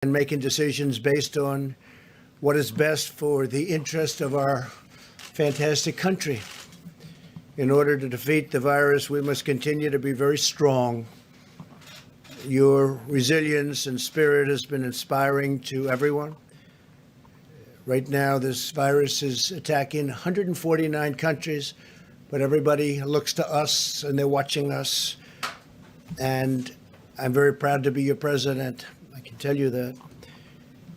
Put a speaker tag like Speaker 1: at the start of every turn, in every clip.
Speaker 1: and making decisions based on what is best for the interest of our fantastic country. In order to defeat the virus, we must continue to be very strong. Your resilience and spirit has been inspiring to everyone. Right now, this virus is attacking 149 countries, but everybody looks to us and they're watching us. And I'm very proud to be your president. I can tell you that.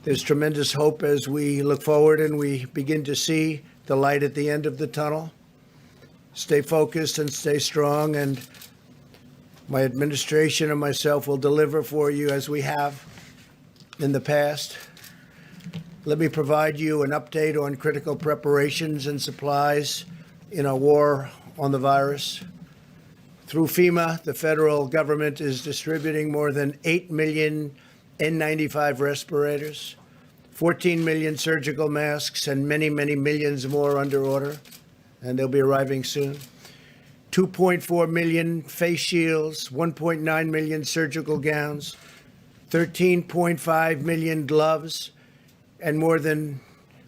Speaker 1: There's tremendous hope as we look forward and we begin to see the light at the end of the tunnel. Stay focused and stay strong, and my administration and myself will deliver for you as we have in the past. Let me provide you an update on critical preparations and supplies in our war on the virus. Through FEMA, the federal government is distributing more than 8 million N95 respirators, 14 million surgical masks, and many, many millions more under order, and they'll be arriving soon. 2.4 million face shields, 1.9 million surgical gowns, 13.5 million gloves, and more than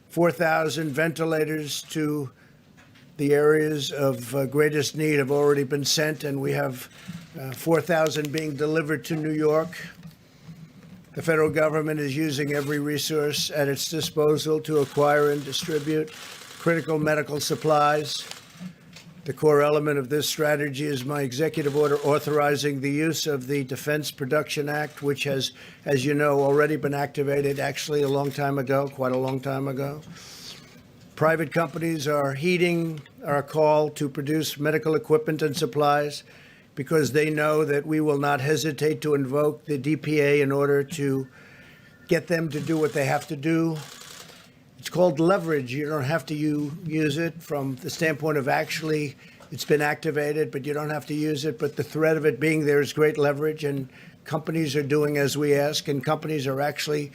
Speaker 1: 4,000 ventilators to the areas of greatest need have already been sent, and we have 4,000 being delivered to New York. The federal government is using every resource at its disposal to acquire and distribute critical medical supplies. The core element of this strategy is my executive order authorizing the use of the Defense Production Act, which has, as you know, already been activated actually a long time ago, quite a long time ago. Private companies are heeding our call to produce medical equipment and supplies because they know that we will not hesitate to invoke the DPA in order to get them to do what they have to do. It's called leverage. You don't have to use it from the standpoint of actually it's been activated, but you don't have to use it. But the threat of it being there is great leverage, and companies are doing as we ask, and companies are actually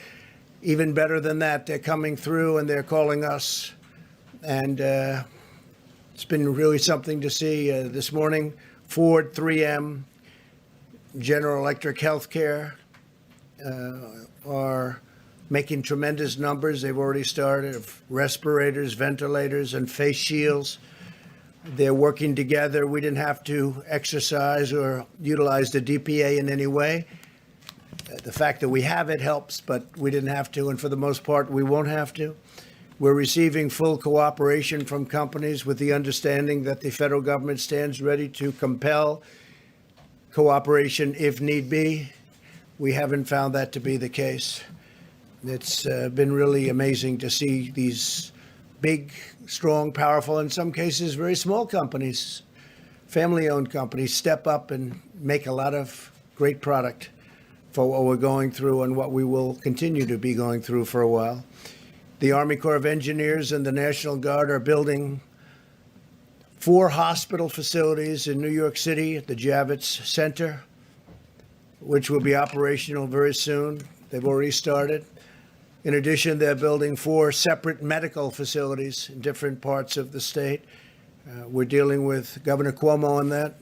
Speaker 1: even better than that. They're coming through and they're calling us. And it's been really something to see. This morning, Ford, 3M, General Electric Healthcare are making tremendous numbers. They've already started of respirators, ventilators, and face shields. They're working together. We didn't have to exercise or utilize the DPA in any way. The fact that we have it helps, but we didn't have to, and for the most part, we won't have to. We're receiving full cooperation from companies with the understanding that the federal government stands ready to compel cooperation if need be. We haven't found that to be the case. It's been really amazing to see these big, strong, powerful, in some cases very small companies, family-owned companies, step up and make a lot of great product for what we're going through and what we will continue to be going through for a while. The Army Corps of Engineers and the National Guard are building 4 hospital facilities in New York City at the Javits Center, which will be operational very soon. They've already started. In addition, they're building 4 separate medical facilities in different parts of the state. We're dealing with Governor Cuomo on that.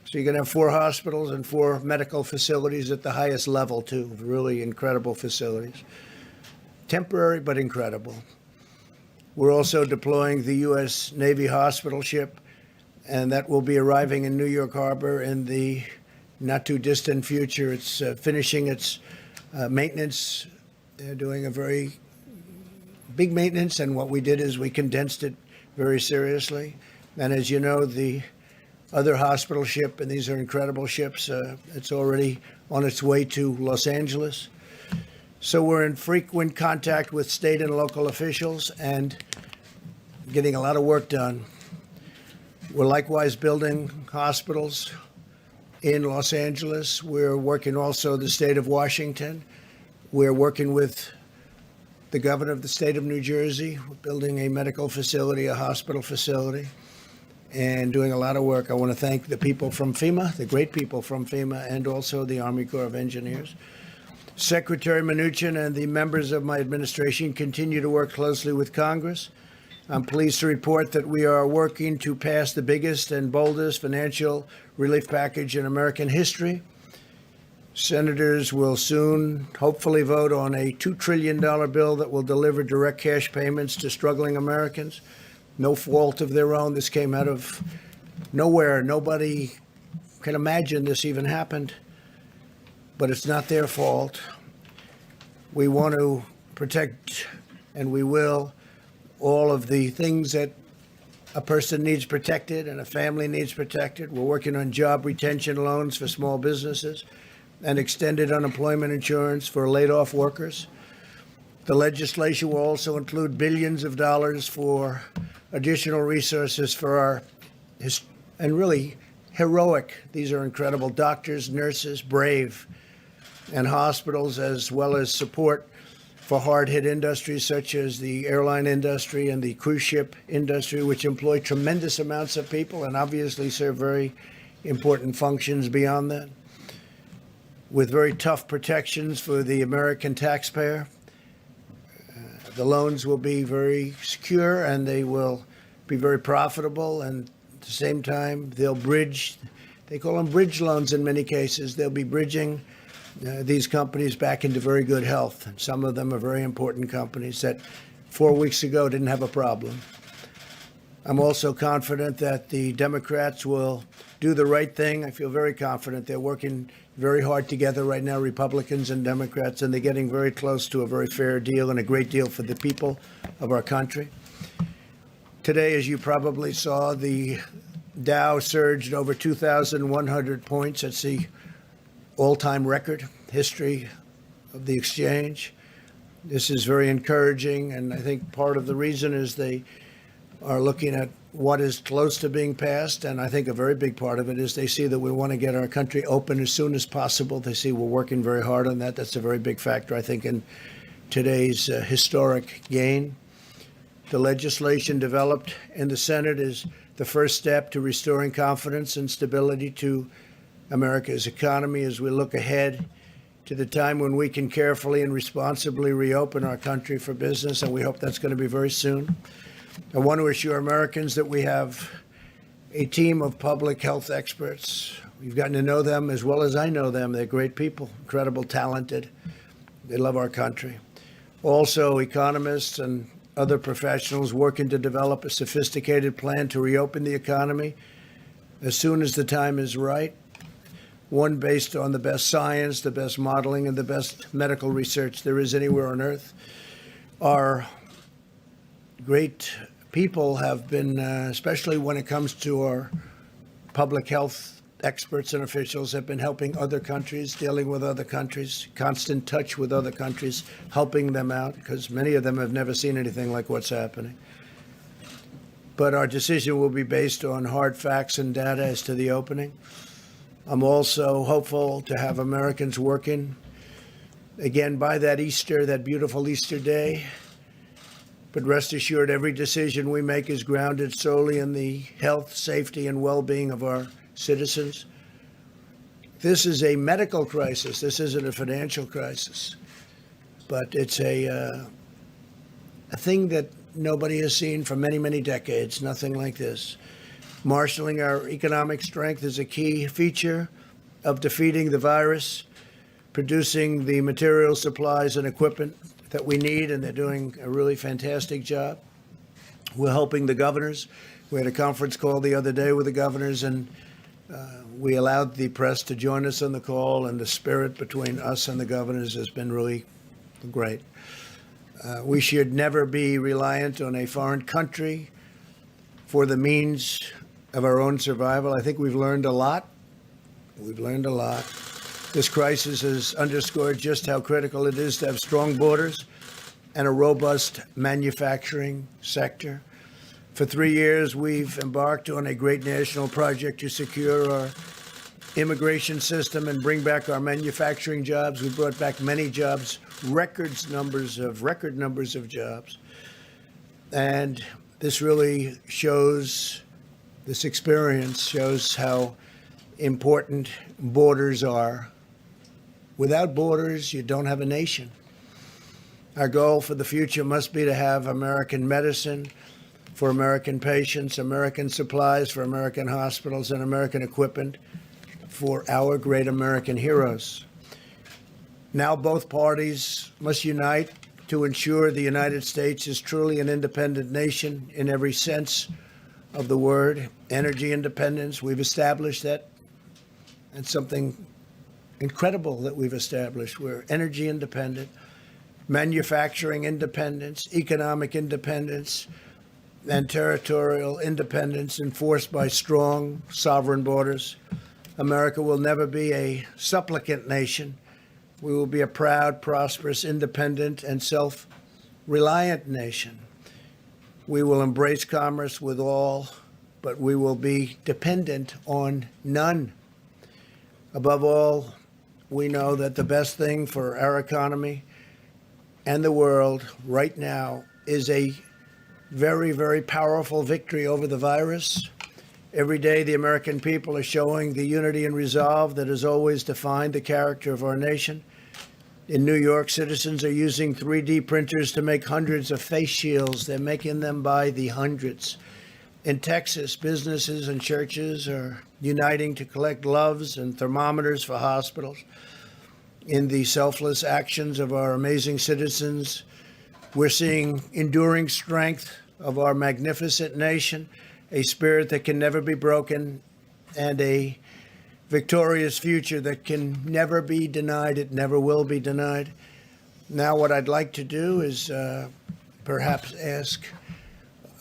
Speaker 1: So you're going to have 4 hospitals and 4 medical facilities at the highest level, too. Really incredible facilities. Temporary, but incredible. We're also deploying the U.S. Navy hospital ship, and that will be arriving in New York Harbor in the not too distant future. It's finishing its maintenance. They're doing a very big maintenance, and what we did is we condensed it very seriously. And as you know, the other hospital ship, and these are incredible ships, it's already on its way to Los Angeles. So we're in frequent contact with state and local officials and getting a lot of work done. We're likewise building hospitals in Los Angeles. We're working also the state of Washington. We're working with the governor of the state of New Jersey. We're building a medical facility, a hospital facility, and doing a lot of work. I want to thank the people from FEMA, the great people from FEMA, and also the Army Corps of Engineers. Secretary Mnuchin and the members of my administration continue to work closely with Congress. I'm pleased to report that we are working to pass the biggest and boldest financial relief package in American history. Senators will soon hopefully vote on a $2 trillion bill that will deliver direct cash payments to struggling Americans. No fault of their own. This came out of nowhere. Nobody can imagine this even happened, but it's not their fault. We want to protect, and we will, all of the things that a person needs protected and a family needs protected. We're working on job retention loans for small businesses and extended unemployment insurance for laid-off workers. The legislation will also include billions of dollars for additional resources for our, and really heroic, these are incredible doctors, nurses, brave, and hospitals, as well as support for hard-hit industries such as the airline industry and the cruise ship industry, which employ tremendous amounts of people and obviously serve very important functions beyond that, with very tough protections for the American taxpayer. The loans will be very secure and they will be very profitable, and at the same time they'll bridge, they call them bridge loans in many cases. They'll be bridging these companies back into very good health. And some of them are very important companies that 4 weeks ago didn't have a problem. I'm also confident that the Democrats will do the right thing. I feel very confident. They're working very hard together right now, Republicans and Democrats, and they're getting very close to a very fair deal and a great deal for the people of our country. Today, as you probably saw, the Dow surged over 2,100 points. That's the all-time record history of the exchange. This is very encouraging, and I think part of the reason is they are looking at what is close to being passed, and I think a very big part of it is they see that we want to get our country open as soon as possible. They see we're working very hard on that. That's a very big factor, I think, in today's historic gain. The legislation developed in the Senate is the first step to restoring confidence and stability to America's economy as we look ahead to the time when we can carefully and responsibly reopen our country for business, and we hope that's going to be very soon. I want to assure Americans that we have a team of public health experts. We've gotten to know them as well as I know them. They're great people, incredible, talented. They love our country. Also, economists and other professionals working to develop a sophisticated plan to reopen the economy as soon as the time is right. One based on the best science, the best modeling, and the best medical research there is anywhere on earth. Our great people have been, especially when it comes to our public health experts and officials, have been helping other countries, dealing with other countries, constant touch with other countries, helping them out, because many of them have never seen anything like what's happening. But our decision will be based on hard facts and data as to the opening. I'm also hopeful to have Americans working again by that Easter, that beautiful Easter day. But rest assured, every decision we make is grounded solely in the health, safety, and well-being of our citizens. This is a medical crisis. This isn't a financial crisis. But it's a thing that nobody has seen for many, many decades, nothing like this. Marshaling our economic strength is a key feature of defeating the virus, producing the material supplies and equipment that we need, and they're doing a really fantastic job. We're helping the governors. We had a conference call the other day with the governors, and we allowed the press to join us on the call, and the spirit between us and the governors has been really great. We should never be reliant on a foreign country for the means of our own survival. I think we've learned a lot. We've learned a lot. This crisis has underscored just how critical it is to have strong borders and a robust manufacturing sector. For 3 years, we've embarked on a great national project to secure our immigration system and bring back our manufacturing jobs. We brought back many jobs, record numbers of jobs. And this really shows, this experience shows how important borders are. Without borders, you don't have a nation. Our goal for the future must be to have American medicine for American patients, American supplies for American hospitals, and American equipment for our great American heroes. Now both parties must unite to ensure the United States is truly an independent nation in every sense of the word. Energy independence, we've established that. And something incredible that we've established. We're energy independent, manufacturing independence, economic independence, and territorial independence enforced by strong sovereign borders. America will never be a supplicant nation. We will be a proud, prosperous, independent, and self-reliant nation. We will embrace commerce with all, but we will be dependent on none. Above all, we know that the best thing for our economy and the world right now is a very, very powerful victory over the virus. Every day, the American people are showing the unity and resolve that has always defined the character of our nation. In New York, citizens are using 3D printers to make hundreds of face shields. They're making them by the hundreds. In Texas, businesses and churches are uniting to collect gloves and thermometers for hospitals. In the selfless actions of our amazing citizens, we're seeing enduring strength of our magnificent nation, a spirit that can never be broken, and a victorious future that can never be denied. It never will be denied. Now, what I'd like to do is perhaps ask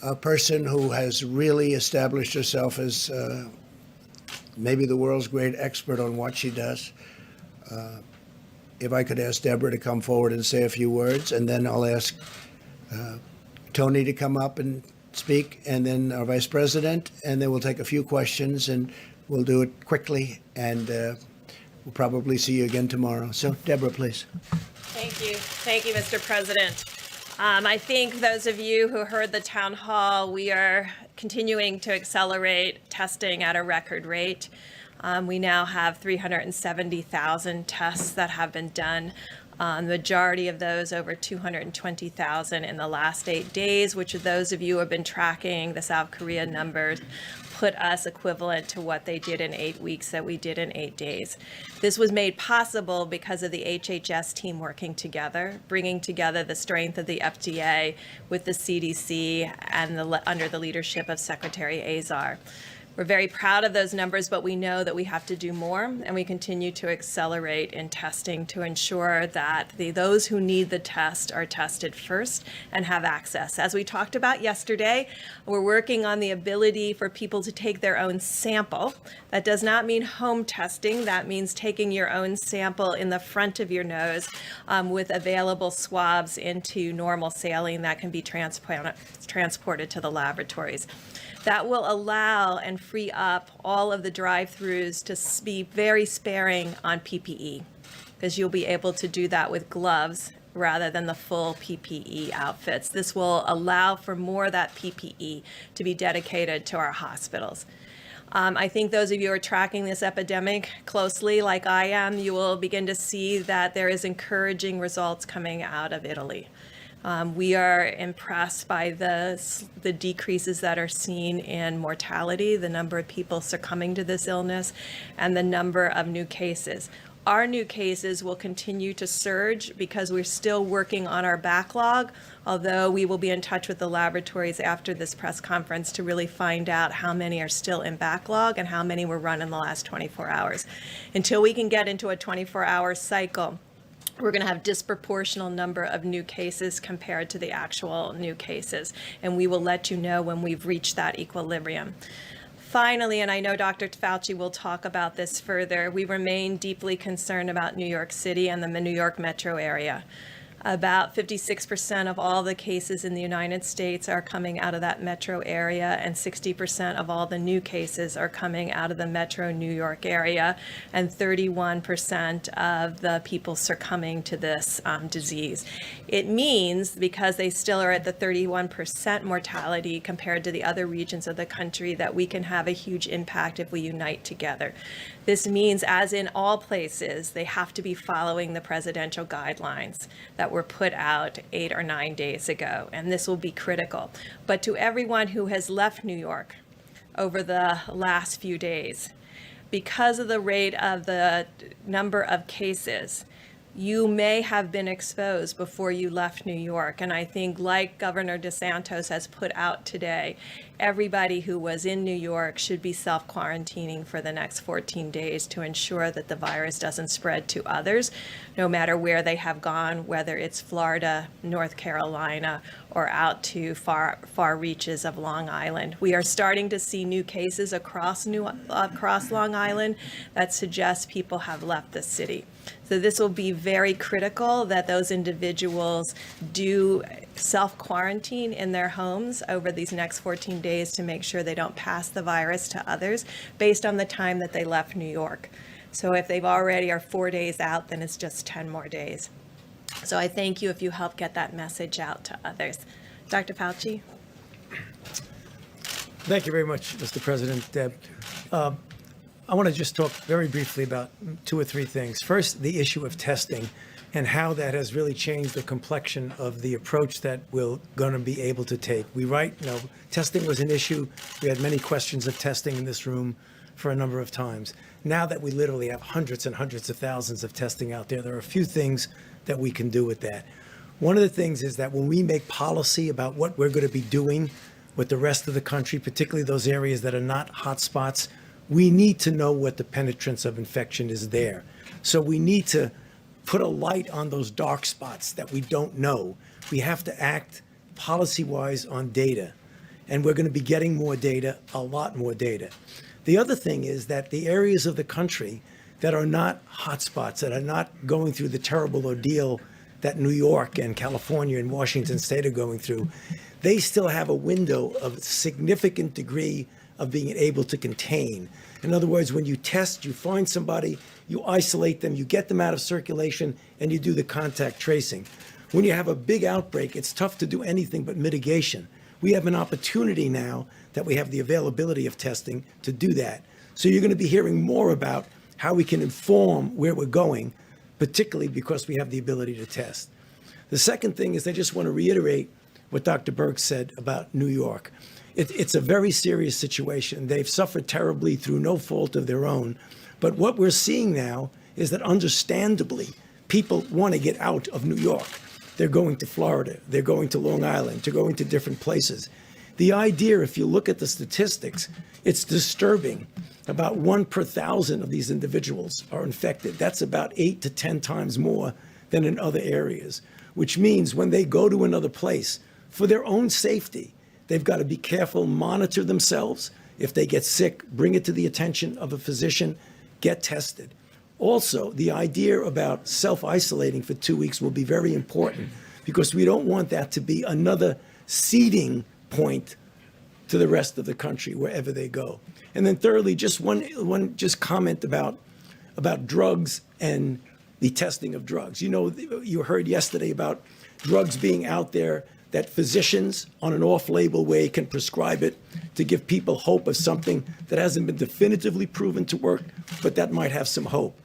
Speaker 1: a person who has really established herself as maybe the world's great expert on what she does. If I could ask Deborah to come forward and say a few words, and then I'll ask Tony to come up and speak, and then our vice president, and then we'll take a few questions, and we'll do it quickly, and we'll probably see you again tomorrow. So, Deborah, please.
Speaker 2: Thank you. Thank you, Mr. President. I think those of you who heard the town hall, we are continuing to accelerate testing at a record rate. We now have 370,000 tests that have been done. The majority of those, over 220,000 in the last 8 days, which those of you who have been tracking the South Korea numbers put us equivalent to what they did in 8 weeks that we did in 8 days. This was made possible because of the HHS team working together, bringing together the strength of the FDA with the CDC and under the leadership of Secretary Azar. We're very proud of those numbers, but we know that we have to do more, and we continue to accelerate in testing to ensure that those who need the test are tested first and have access. As we talked about yesterday, we're working on the ability for people to take their own sample. That does not mean home testing. That means taking your own sample in the front of your nose with available swabs into normal saline that can be transported to the laboratories. That will allow and free up all of the drive-thrus to be very sparing on PPE, because you'll be able to do that with gloves rather than the full PPE outfits. This will allow for more of that PPE to be dedicated to our hospitals. I think those of you who are tracking this epidemic closely, like I am, you will begin to see that there is encouraging results coming out of Italy. We are impressed by the decreases that are seen in mortality, the number of people succumbing to this illness, and the number of new cases. Our new cases will continue to surge because we're still working on our backlog, although we will be in touch with the laboratories after this press conference to really find out how many are still in backlog and how many were run in the last 24 hours. Until we can get into a 24-hour cycle, we're going to have disproportional number of new cases compared to the actual new cases, and we will let you know when we've reached that equilibrium. Finally, and I know Dr. Fauci will talk about this further, we remain deeply concerned about New York City and the New York metro area. About 56% of all the cases in the United States are coming out of that metro area, and 60% of all the new cases are coming out of the metro New York area, and 31% of the people succumbing to this disease. It means, because they still are at the 31% mortality compared to the other regions of the country, that we can have a huge impact if we unite together. This means, as in all places, they have to be following the presidential guidelines that were put out 8 or 9 days ago, and this will be critical. But to everyone who has left New York over the last few days, because of the rate of the number of cases, you may have been exposed before you left New York. And I think, like Governor DeSantis has put out today, everybody who was in New York should be self-quarantining for the next 14 days to ensure that the virus doesn't spread to others, no matter where they have gone, whether it's Florida, North Carolina, or out to far reaches of Long Island. We are starting to see new cases across Long Island that suggest people have left the city. So this will be very critical that those individuals do self-quarantine in their homes over these next 14 days to make sure they don't pass the virus to others based on the time that they left New York. So if they've already are 4 days out, then it's just 10 more days. So I thank you if you help get that message out to others. Dr. Fauci?
Speaker 3: Thank you very much, Mr. President. Deb. I want to just talk very briefly about 2 or 3 things. First, the issue of testing and how that has really changed the complexion of the approach that we're going to be able to take. Testing was an issue. We had many questions of testing in this room for a number of times. Now that we literally have hundreds and hundreds of thousands of testing out there are a few things that we can do with that. One of the things is that when we make policy about what we're going to be doing with the rest of the country, particularly those areas that are not hot spots, we need to know what the penetrance of infection is there. So we need to put a light on those dark spots that we don't know. We have to act policy-wise on data, and we're going to be getting more data, a lot more data. The other thing is that the areas of the country that are not hotspots, that are not going through the terrible ordeal that New York and California and Washington State are going through, they still have a window of significant degree of being able to contain. In other words, when you test, you find somebody, you isolate them, you get them out of circulation, and you do the contact tracing. When you have a big outbreak, it's tough to do anything but mitigation. We have an opportunity now that we have the availability of testing to do that. So you're going to be hearing more about how we can inform where we're going, particularly because we have the ability to test. The second thing is I just want to reiterate what Dr. Birx said about New York. It's a very serious situation. They've suffered terribly through no fault of their own. But what we're seeing now is that understandably, people want to get out of New York. They're going to Florida. They're going to Long Island. They're going to different places. The idea, if you look at the statistics, it's disturbing. About 1 per 1,000 of these individuals are infected. That's about 8 to 10 times more than in other areas, which means when they go to another place, for their own safety, they've got to be careful, monitor themselves. If they get sick, bring it to the attention of a physician, get tested. Also, the idea about self-isolating for 2 weeks will be very important because we don't want that to be another seeding point to the rest of the country wherever they go. And then thirdly, just one comment about drugs and the testing of drugs. You know, you heard yesterday about drugs being out there that physicians on an off-label way can prescribe it to give people hope of something that hasn't been definitively proven to work, but that might have some hope.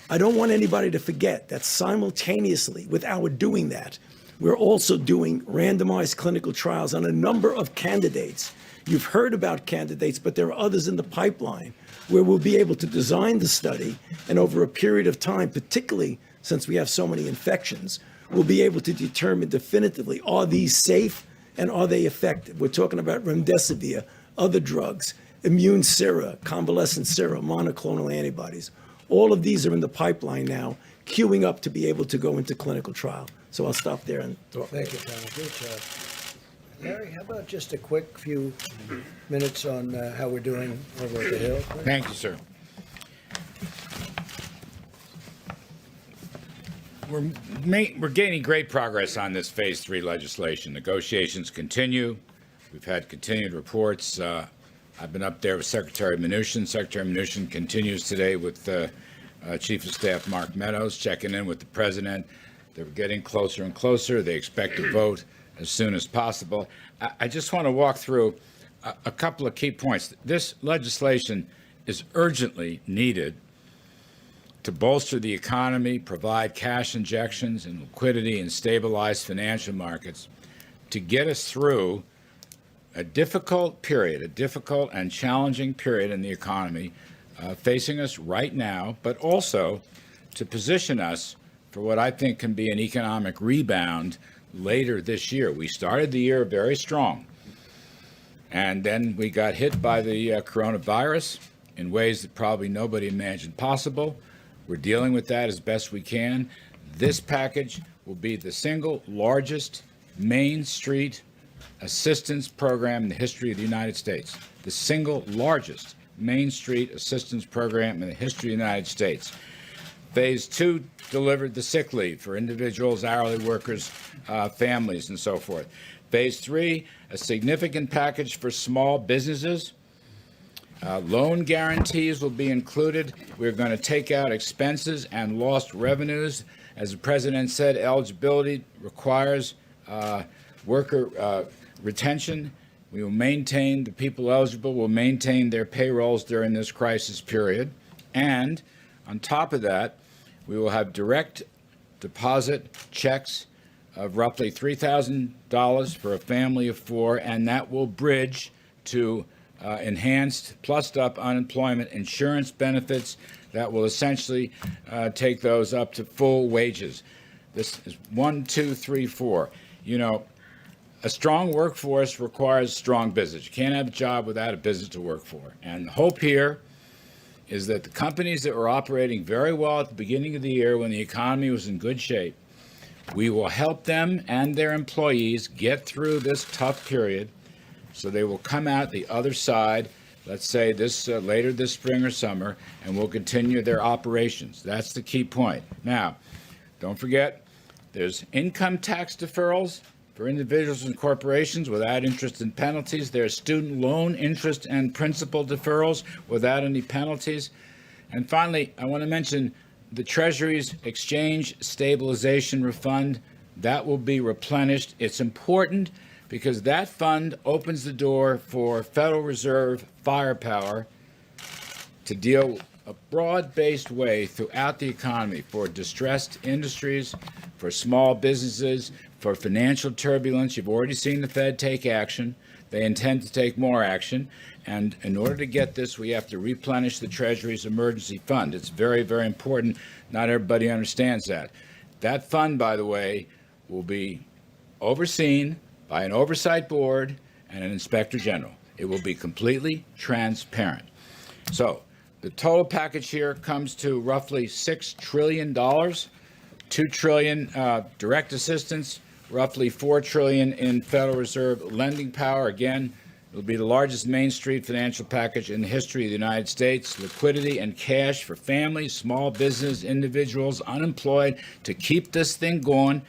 Speaker 3: I don't want anybody to forget that simultaneously with our doing that, we're also doing randomized clinical trials on a number of candidates. You've heard about candidates, but there are others in the pipeline where we'll be able to design the study, and over a period of time, particularly since we have so many infections, we'll be able to determine definitively, are these safe and are they effective? We're talking about remdesivir, other drugs, immune sera, convalescent sera, monoclonal antibodies. All of these are in the pipeline now, queuing up to be able to go into clinical trial. So I'll stop there and talk.
Speaker 1: Thank you, Tony. Good job. Larry, how about just a quick few minutes on how we're doing over at the Hill?
Speaker 4: Thank you, sir. We're gaining great progress on this Phase 3 legislation. Negotiations continue. We've had continued reports. I've been up there with Secretary Mnuchin. Secretary Mnuchin continues today with Chief of Staff Mark Meadows, checking in with the President. They're getting closer and closer. They expect to vote as soon as possible. I just want to walk through a couple of key points. This legislation is urgently needed to bolster the economy, provide cash injections and liquidity, and stabilize financial markets to get us through a difficult period, a difficult and challenging period in the economy facing us right now, but also to position us for what I think can be an economic rebound later this year. We started the year very strong, and then we got hit by the coronavirus in ways that probably nobody imagined possible. We're dealing with that as best we can. This package will be the single largest Main Street assistance program in the history of the United States. The single largest Main Street assistance program in the history of the United States. Phase 2 delivered the sick leave for individuals, hourly workers, families, and so forth. Phase 3, a significant package for small businesses. Loan guarantees will be included. We're going to take out expenses and lost revenues. As the President said, eligibility requires worker retention. We will maintain, the people eligible will maintain their payrolls during this crisis period. And on top of that, we will have direct deposit checks of roughly $3,000 for a family of 4, and that will bridge to enhanced plussed-up unemployment insurance benefits that will essentially take those up to full wages. This is 1, 2, 3, 4. You know, a strong workforce requires strong business. You can't have a job without a business to work for. And the hope here is that the companies that were operating very well at the beginning of the year when the economy was in good shape, we will help them and their employees get through this tough period so they will come out the other side, let's say this later this spring or summer, and will continue their operations. That's the key point. Now, don't forget, there's income tax deferrals for individuals and corporations without interest and penalties. There's student loan interest and principal deferrals without any penalties. And finally, I want to mention the Treasury's Exchange Stabilization Refund. That will be replenished. It's important because that fund opens the door for Federal Reserve firepower to deal a broad-based way throughout the economy for distressed industries, for small businesses, for financial turbulence. You've already seen the Fed take action. They intend to take more action. And in order to get this, we have to replenish the Treasury's emergency fund. It's very, very important. Not everybody understands that. That fund, by the way, will be overseen by an oversight board and an inspector general. It will be completely transparent. So the total package here comes to roughly $6 trillion, $2 trillion direct assistance, roughly $4 trillion in Federal Reserve lending power. Again, it'll be the largest Main Street financial package in the history of the United States. Liquidity and cash for families, small business, individuals, unemployed, to keep this thing going.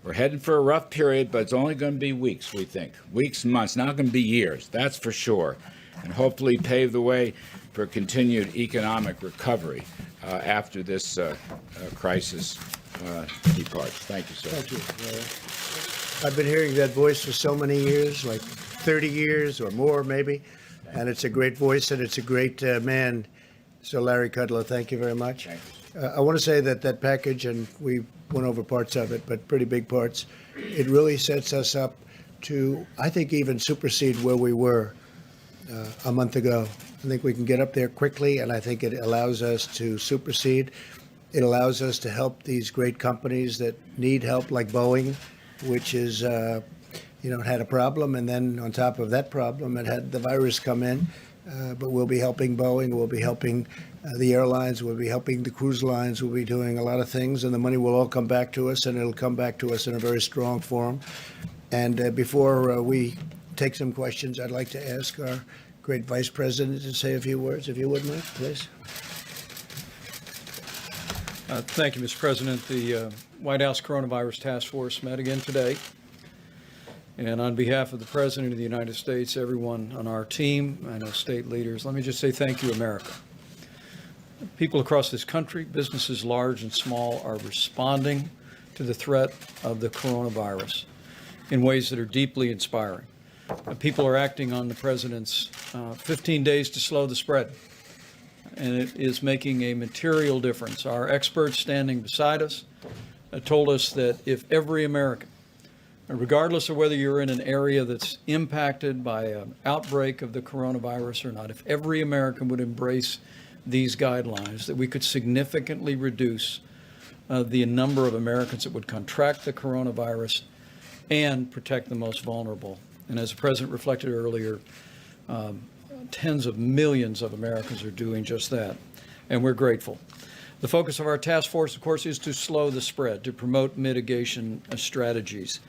Speaker 4: We're heading for a rough period, but it's only going to be weeks, we think. Weeks, months, not going to be years, that's for sure. And hopefully pave the way for continued economic recovery after this crisis departs. Thank you, sir.
Speaker 1: Thank you. I've been hearing that voice for so many years, like 30 years or more maybe, and it's a great voice and it's a great man. So Larry Kudlow, thank you very much. I want to say that that package, and we went over parts of it, but pretty big parts, it really sets us up to, I think, even supersede where we were a month ago. I think we can get up there quickly, and I think it allows us to supersede. It allows us to help these great companies that need help, like Boeing, which is, it had a problem, and then on top of that problem, it had the virus come in. But we'll be helping Boeing, we'll be helping the airlines, we'll be helping the cruise lines, we'll be doing a lot of things, and the money will all come back to us, and it'll come back to us in a very strong form. And before we take some questions, I'd like to ask our great Vice President to say a few words, if you would, Mike, please.
Speaker 5: Thank you, Mr. President. The White House Coronavirus Task Force met again today. And on behalf of the President of the United States, everyone on our team, and our state leaders, let me just say thank you, America. People across this country, businesses large and small, are responding to the threat of the coronavirus in ways that are deeply inspiring. People are acting on the President's 15 days to slow the spread, and it is making a material difference. Our experts standing beside us told us that if every American, regardless of whether you're in an area that's impacted by an outbreak of the coronavirus or not, if every American would embrace these guidelines, that we could significantly reduce the number of Americans that would contract the coronavirus and protect the most vulnerable. And as the President reflected earlier, tens of millions of Americans are doing just that, and we're grateful. The focus of our task force, of course, is to slow the spread, to promote mitigation strategies.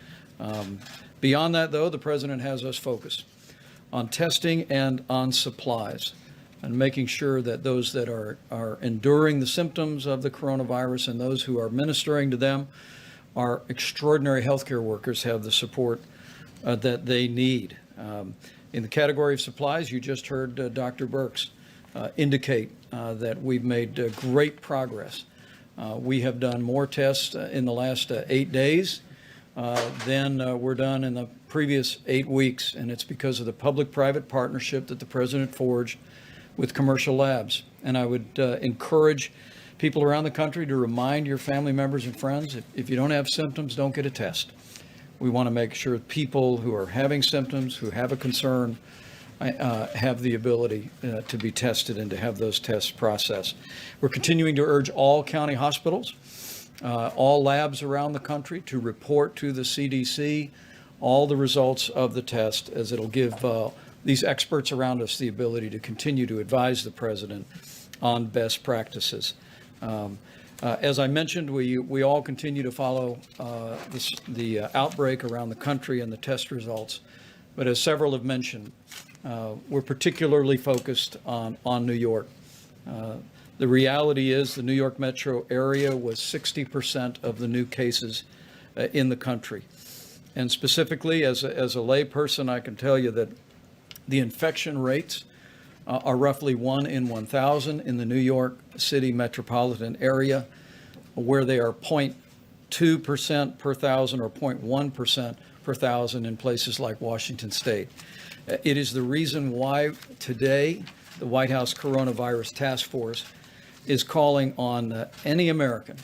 Speaker 5: Beyond that, though, the President has us focused on testing and on supplies, and making sure that those that are enduring the symptoms of the coronavirus and those who are ministering to them, our extraordinary healthcare workers, have the support that they need. In the category of supplies, you just heard Dr. Birx indicate that we've made great progress. We have done more tests in the last 8 days than were done in the previous 8 weeks, and it's because of the public-private partnership that the President forged with commercial labs. And I would encourage people around the country to remind your family members and friends, if you don't have symptoms, don't get a test. We want to make sure people who are having symptoms, who have a concern, have the ability to be tested and to have those tests processed. We're continuing to urge all county hospitals, all labs around the country to report to the CDC all the results of the test, as it'll give these experts around us the ability to continue to advise the President on best practices. As I mentioned, we all continue to follow the outbreak around the country and the test results. But as several have mentioned, we're particularly focused on New York. The reality is the New York metro area was 60% of the new cases in the country. And specifically, as a layperson, I can tell you that the infection rates are roughly 1 in 1,000 in the New York City metropolitan area, where they are 0.2% per thousand or 0.1% per thousand in places like Washington State. It is the reason why today the White House Coronavirus Task Force is calling on any American,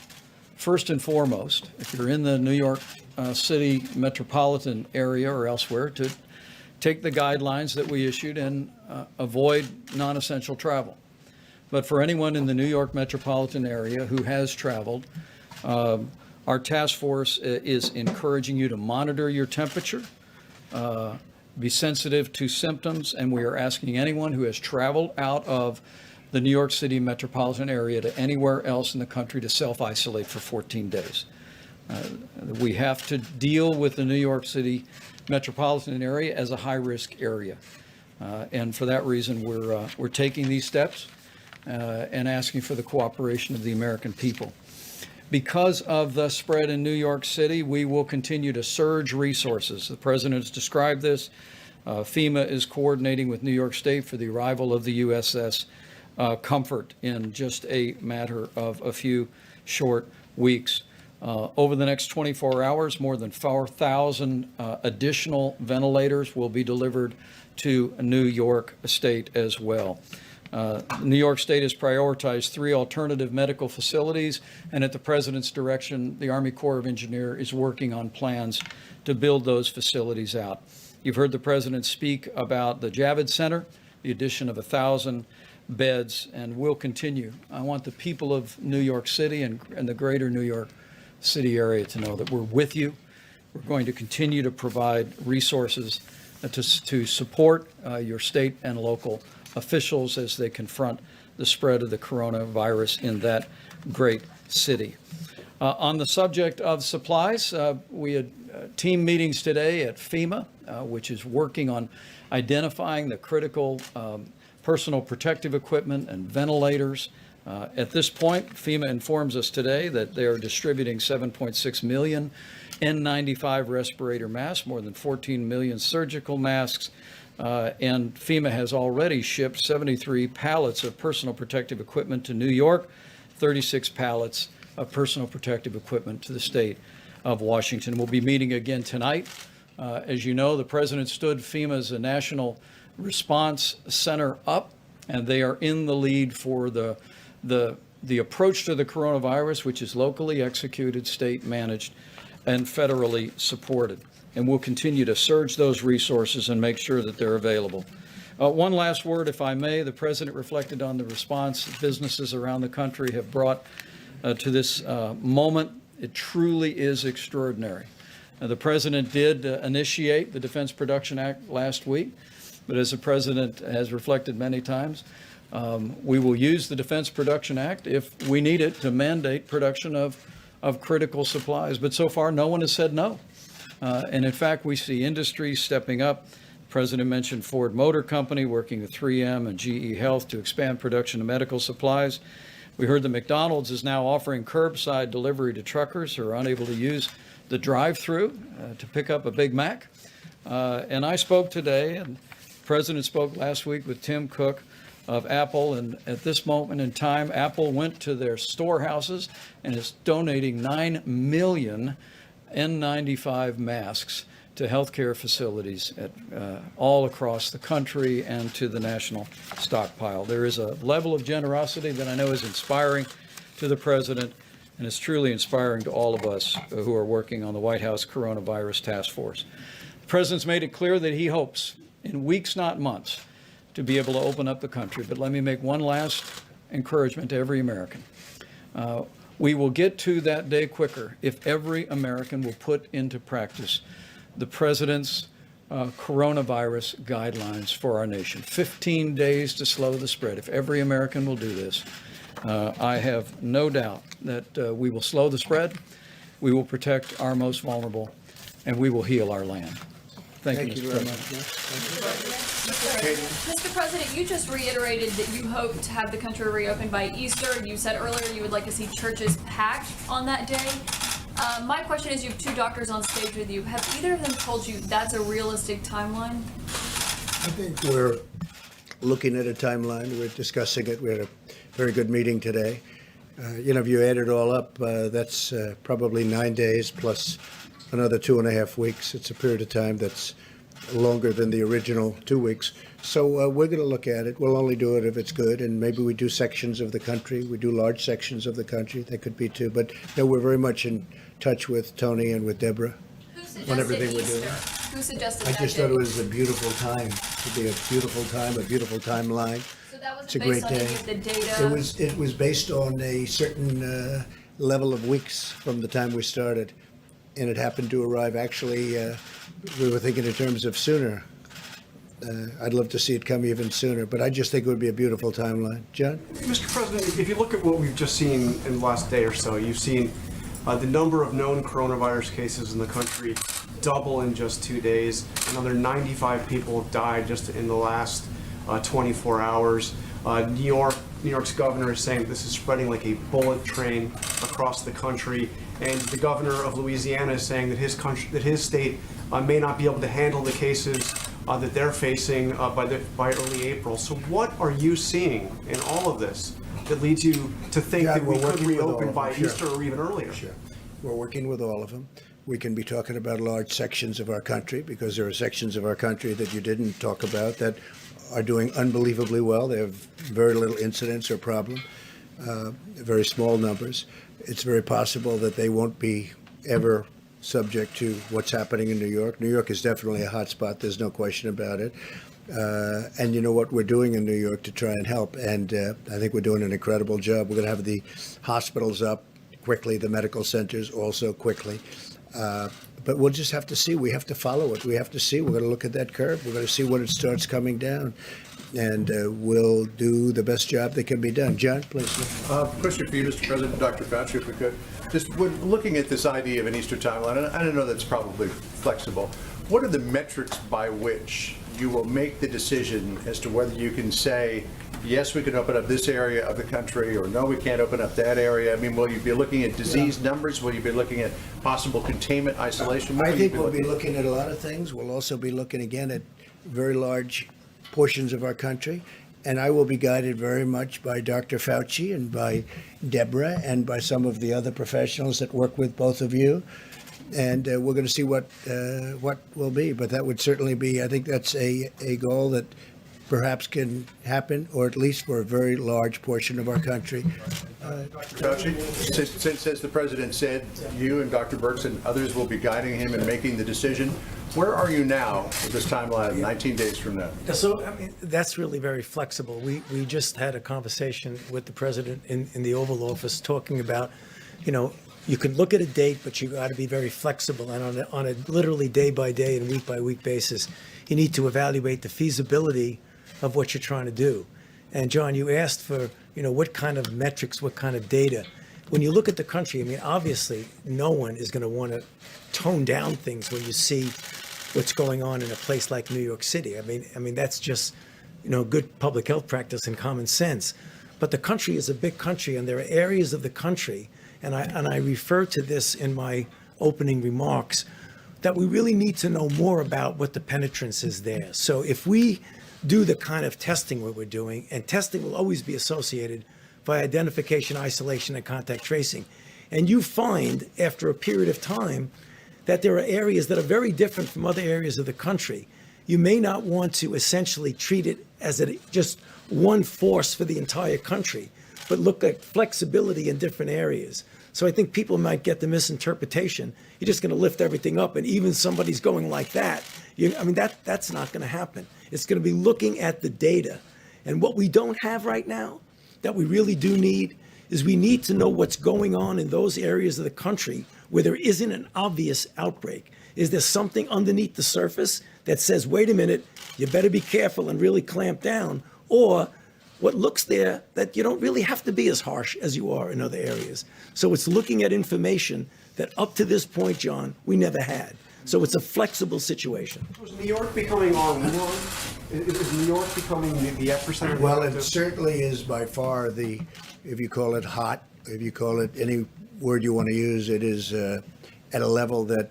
Speaker 5: first and foremost, if you're in the New York City metropolitan area or elsewhere, to take the guidelines that we issued and avoid non-essential travel. But for anyone in the New York metropolitan area who has traveled, our task force is encouraging you to monitor your temperature, be sensitive to symptoms, and we are asking anyone who has traveled out of the New York City metropolitan area to anywhere else in the country to self-isolate for 14 days. We have to deal with the New York City metropolitan area as a high-risk area. And for that reason, we're taking these steps and asking for the cooperation of the American people. Because of the spread in New York City, we will continue to surge resources. The President has described this. FEMA is coordinating with New York State for the arrival of the USS Comfort in just a matter of a few short weeks. Over the next 24 hours, more than 4,000 additional ventilators will be delivered to New York State as well. New York State has prioritized 3 alternative medical facilities, and at the President's direction, the Army Corps of Engineers is working on plans to build those facilities out. You've heard the President speak about the Javits Center, the addition of 1,000 beds, and we'll continue. I want the people of New York City and the greater New York City area to know that we're with you. We're going to continue to provide resources to support your state and local officials as they confront the spread of the coronavirus in that great city. On the subject of supplies, we had team meetings today at FEMA, which is working on identifying the critical personal protective equipment and ventilators. At this point, FEMA informs us today that they are distributing 7.6 million N95 respirator masks, more than 14 million surgical masks, and FEMA has already shipped 73 pallets of personal protective equipment to New York, 36 pallets of personal protective equipment to the state of Washington. We'll be meeting again tonight. As you know, the President stood FEMA's National Response Center up, and they are in the lead for the approach to the coronavirus, which is locally executed, state managed, and federally supported. And we'll continue to surge those resources and make sure that they're available. One last word, if I may. The President reflected on the response businesses around the country have brought to this moment. It truly is extraordinary. The President did initiate the Defense Production Act last week, but as the President has reflected many times, we will use the Defense Production Act if we need it to mandate production of critical supplies. But so far, no one has said no. And in fact, we see industry stepping up. The President mentioned Ford Motor Company working with 3M and GE Health to expand production of medical supplies. We heard that McDonald's is now offering curbside delivery to truckers who are unable to use the drive-through to pick up a Big Mac. And I spoke today, and the President spoke last week with Tim Cook of Apple, and at this moment in time, Apple went to their storehouses and is donating 9 million N95 masks to healthcare facilities all across the country and to the national stockpile. There is a level of generosity that I know is inspiring to the President, and it's truly inspiring to all of us who are working on the White House Coronavirus Task Force. The President's made it clear that he hopes, in weeks, not months, to be able to open up the country. But let me make one last encouragement to every American. We will get to that day quicker if every American will put into practice the President's coronavirus guidelines for our nation. 15 days to slow the spread. If every American will do this, I have no doubt that we will slow the spread, we will protect our most vulnerable, and we will heal our land. Thank you, Mr.
Speaker 1: very
Speaker 5: President.
Speaker 1: much.
Speaker 6: Mr. President, you just reiterated that you hope to have the country reopened by Easter. You said earlier you would like to see churches packed on that day. My question is, you have two doctors on stage with you. Have either of them told you that's a realistic timeline?
Speaker 1: I think we're looking at a timeline. We're discussing it. We had a very good meeting today. If you add it all up, that's probably 9 days plus another 2.5 weeks. It's a period of time that's longer than the original 2 weeks. So we're going to look at it. We'll only do it if it's good, and maybe we do sections of the country. We do large sections of the country. That could be too. But we're very much in touch with Tony and with Deborah.
Speaker 6: Who
Speaker 1: On
Speaker 6: suggested
Speaker 1: everything we're
Speaker 6: Easter?
Speaker 1: doing.
Speaker 6: Who suggested
Speaker 1: I
Speaker 6: that
Speaker 1: just
Speaker 6: day?
Speaker 1: thought it was a beautiful time. To be a beautiful time, a beautiful timeline.
Speaker 6: So that was
Speaker 1: It's a
Speaker 6: based
Speaker 1: great
Speaker 6: on any
Speaker 1: day.
Speaker 6: of the data?
Speaker 1: It was based on a certain level of weeks from the time we started, and it happened to arrive. Actually, we were thinking in terms of sooner. I'd love to see it come even sooner, but I just think it would be a beautiful timeline. John?
Speaker 7: Mr. President, if you look at what we've just seen in the last day or so, you've seen the number of known coronavirus cases in the country double in just 2 days. Another 95 people have died just in the last 24 hours. New York's governor is saying this is spreading like a bullet train across the country, and the governor of Louisiana is saying that his state may not be able to handle the cases that they're facing by early April. So what are you seeing in all of this that leads you to think
Speaker 1: Yeah,
Speaker 7: that we
Speaker 1: we're
Speaker 7: could
Speaker 1: working with all
Speaker 7: reopen
Speaker 1: of
Speaker 7: by
Speaker 1: them, sure.
Speaker 7: Easter or even earlier?
Speaker 1: Sure. We're working with all of them. We can be talking about large sections of our country because there are sections of our country that you didn't talk about that are doing unbelievably well. They have very little incidence or problem, very small numbers. It's very possible that they won't be ever subject to what's happening in New York. New York is definitely a hot spot. There's no question about it. And you know what we're doing in New York to try and help. And I think we're doing an incredible job. We're going to have the hospitals up quickly, the medical centers also quickly. But we'll just have to see. We have to follow it. We have to see. We're going to look at that curve. We're going to see when it starts coming down. And we'll do the best job that can be done. John, please.
Speaker 8: Question for you, Mr. President, Dr. Fauci, if we could. Just when looking at this idea of an Easter timeline, and I don't know that's probably flexible, what are the metrics by which you will make the decision as to whether you can say, yes, we can open up this area of the country, or no, we can't open up that area? I mean, will you be looking at disease numbers? Will you be looking at possible containment, isolation? What
Speaker 1: I
Speaker 8: will you
Speaker 1: think we'll be looking at a lot of things. We'll also be looking again at very large portions of our country. And I will be guided very much by Dr. Fauci and by Deborah and by some of the other professionals that work with both of you. And we're going to see what will be. But that would certainly be, I think that's a goal that perhaps can happen, or at least for a very large portion of our country.
Speaker 8: Fauci, since, as the president said, you and Dr. Birx and others will be guiding him in making the decision, where are you now with this timeline of 19 days from now?
Speaker 3: So, I mean, that's really very flexible. We just had a conversation with the president in the Oval Office talking about, you can look at a date, but you got to be very flexible. And on a literally day by day and week by week basis, you need to evaluate the feasibility of what you're trying to do. And John, you asked for, what kind of metrics, what kind of data. When you look at the country, I mean, obviously, no one is going to want to tone down things when you see what's going on in a place like New York City. I mean, that's just, good public health practice and common sense. But the country is a big country, and there are areas of the country, and I refer to this in my opening remarks, that we really need to know more about what the penetrance is there. So if we do the kind of testing what we're doing, and testing will always be associated by identification, isolation, and contact tracing, and you find after a period of time that there are areas that are very different from other areas of the country, you may not want to essentially treat it as just one force for the entire country, but look at flexibility in different areas. So I think people might get the misinterpretation. You're just going to lift everything up, and even somebody's going like that. That's not going to happen. It's going to be looking at the data. And what we don't have right now that we really do need is we need to know what's going on in those areas of the country where there isn't an obvious outbreak. Is there something underneath the surface that says, wait a minute, you better be careful and really clamp down? Or what looks there that you don't really have to be as harsh as you are in other areas. So it's looking at information that up to this point, John, we never had. So it's a flexible situation.
Speaker 7: Was New York becoming our war? Is New York becoming the epicenter?
Speaker 1: Well, it certainly is by far if you call it hot, if you call it any word you want to use, it is at a level that,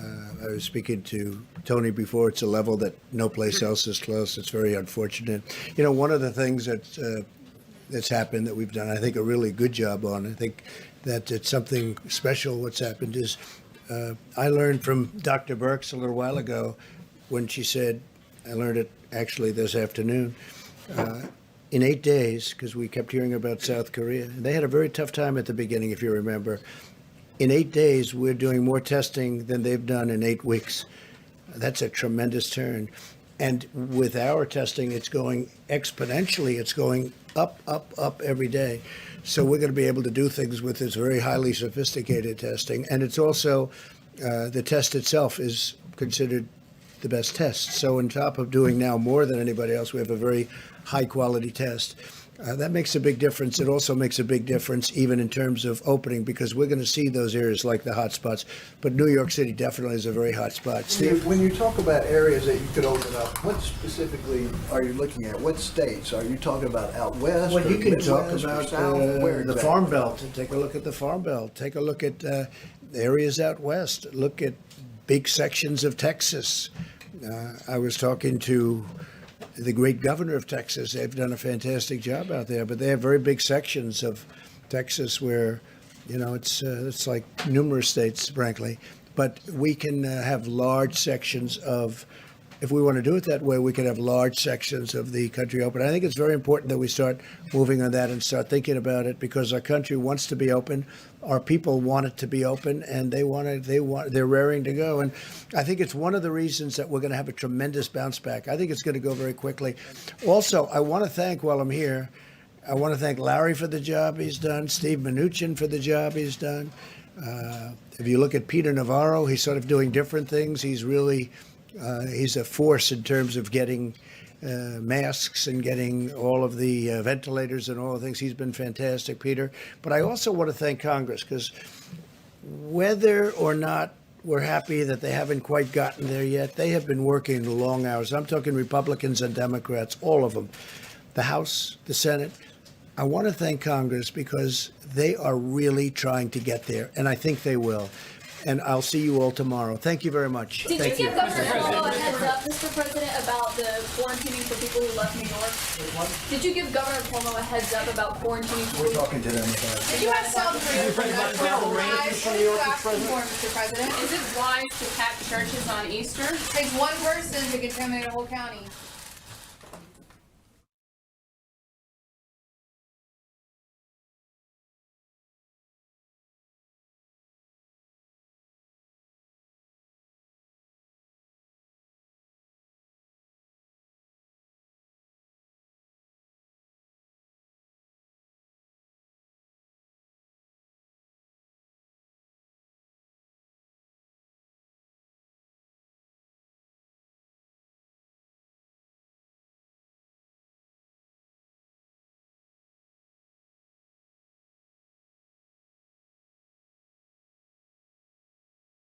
Speaker 1: I was speaking to Tony before, it's a level that no place else is close. It's very unfortunate. One of the things that's happened that we've done, I think, a really good job on, I think that it's something special what's happened is, I learned from Dr. Birx a little while ago when she said, I learned it actually this afternoon, in 8 days, because we kept hearing about South Korea, and they had a very tough time at the beginning, if you remember. In 8 days, we're doing more testing than they've done in 8 weeks. That's a tremendous turn. And with our testing, it's going exponentially. It's going up, up, up every day. So we're going to be able to do things with this very highly sophisticated testing. And it's also, the test itself is considered the best test. So on top of doing now more than anybody else, we have a very high quality test. That makes a big difference. It also makes a big difference even in terms of opening, because we're going to see those areas like the hot spots. But New York City definitely is a very hot spot. Steve?
Speaker 9: When you talk about areas that you could open up, what specifically are you looking at? What states? Are you talking about out west?
Speaker 1: Well, you
Speaker 9: or
Speaker 1: can talk
Speaker 9: Midwest or
Speaker 1: about
Speaker 9: South? Where
Speaker 1: the
Speaker 9: exactly?
Speaker 1: Farm Belt. Take a look at the Farm Belt. Take a look at areas out west. Look at big sections of Texas. I was talking to the great governor of Texas. They've done a fantastic job out there, but they have very big sections of Texas where, it's like numerous states, frankly. But we can have large sections of, if we want to do it that way, we can have large sections of the country open. I think it's very important that we start moving on that and start thinking about it, because our country wants to be open. Our people want it to be open, and they're raring to go. And I think it's one of the reasons that we're going to have a tremendous bounce back. I think it's going to go very quickly. Also, I want to thank, while I'm here, I want to thank Larry for the job he's done, Steve Mnuchin for the job he's done. If you look at Peter Navarro, he's sort of doing different things. He's really, he's a force in terms of getting masks and getting all of the ventilators and all the things. He's been fantastic, Peter. But I also want to thank Congress, because whether or not we're happy that they haven't quite gotten there yet, they have been working long hours. I'm talking Republicans and Democrats, all of them, the House, the Senate. I want to thank Congress because they are really trying to get there, and I think they will. And I'll see you all tomorrow. Thank you very much.
Speaker 6: Did
Speaker 1: Thank
Speaker 6: you
Speaker 1: you.
Speaker 6: give Governor Cuomo a heads up, Mr. President, about the quarantining for people who left New York? Did you give Governor Cuomo a heads up about quarantining people?
Speaker 9: We're talking to them about it.
Speaker 10: Did you have South Korea for that? What are you asking for, Mr. President?
Speaker 11: Is it wise to pack churches on Easter?
Speaker 10: Takes one person to contaminate a whole county.